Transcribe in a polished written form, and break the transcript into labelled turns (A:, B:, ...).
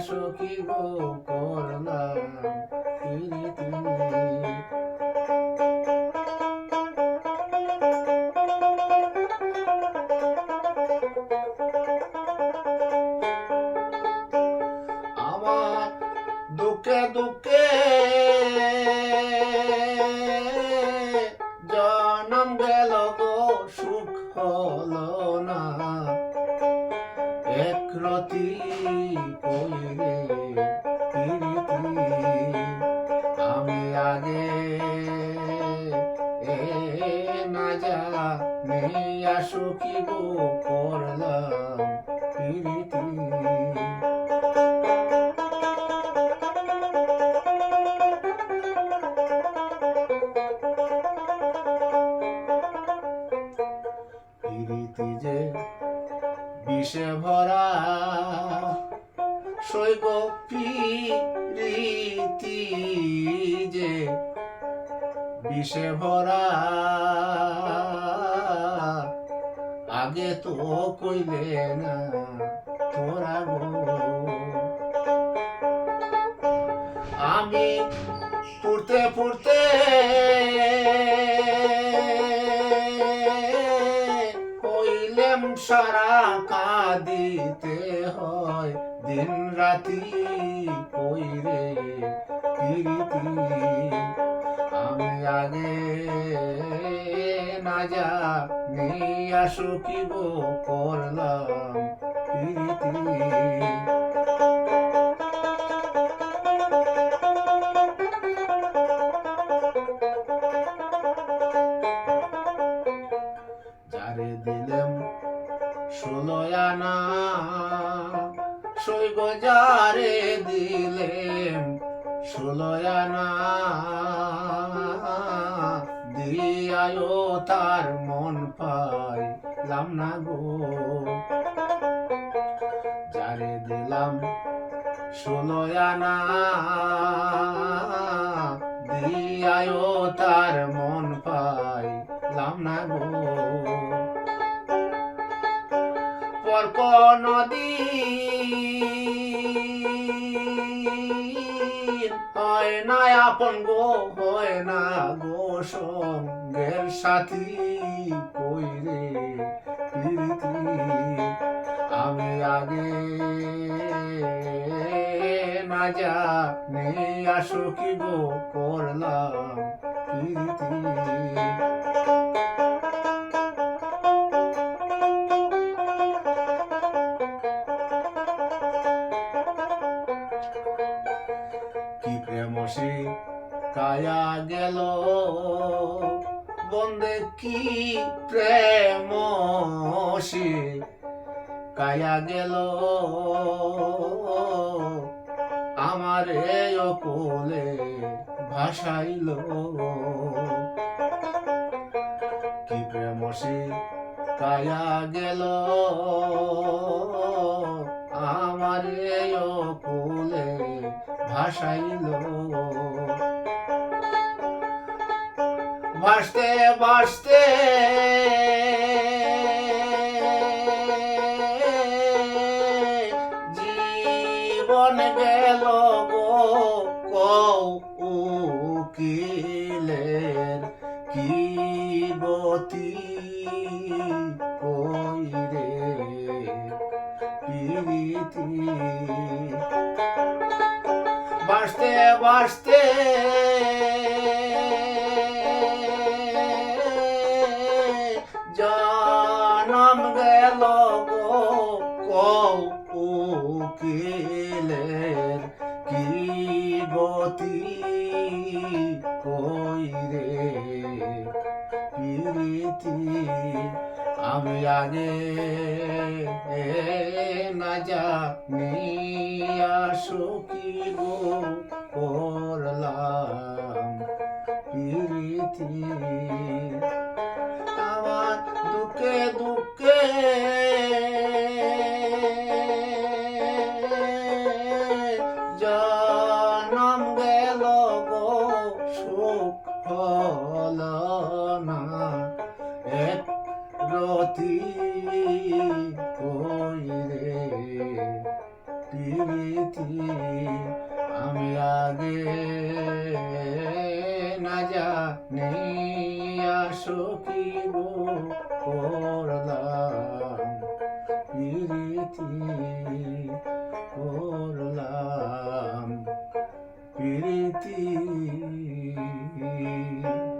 A: সখী গো করলাম প্রীতি। আমার দুঃখে দুঃখে জনম গেল গো সুখ হলো না, একরতি কইরে প্রীতি। আমি আগে না জানিয়া সখী গো করলাম প্রীতি। প্রীতি যে বিষে ভরা সৈব প্রীতি যে বিষে ভরা, আগে তো কইলে না তোরা গো। আমি পড়তে পড়তে হইলেম সারা, কাঁদিতে হয় দিন রাতি কইরে প্রীতি। আমি আগে না জানিয়া সখী গো করলাম প্রীতি। যারে দিলেম 16 আনা সই গো, যারে দিলেম 16 আনা, দিয়ায়ও তার মন পাইলাম না গো। যারে দিলাম 16 আনা, দিয়ায়ও তার মন পাইলাম না গো। পর কোনদিন হয় না আপন গো, হয় না গো সঙ্গের সাথী কইরে প্রীতি। আমি আগে না জানিয়া সখী গো করলাম প্রীতি। কি প্রেম কায়া গেল বন্দে, কি প্রেম কায়া গেল আমার কোলে ভাসাইল। কি প্রেম কায়া গেল আমার কোলে ভাসাইল। ভাসতে ভাসতে জীবন গেল গো কোকিলের কি গতি কইরে প্রীতি। ভাসতে ভাসতে জনম গেল গো কোকিলের কি গতি কইরে প্রীতি। আমি আগে না জানিয়া সখী গো করলাম প্রীতি। আমার দুঃখে দুঃখে জনম গেল গো সুখ হলো না, একরতি কইরে প্রীতি। প্রীতি আমি আগে না জানি আসো কি গো করলাম প্রীতি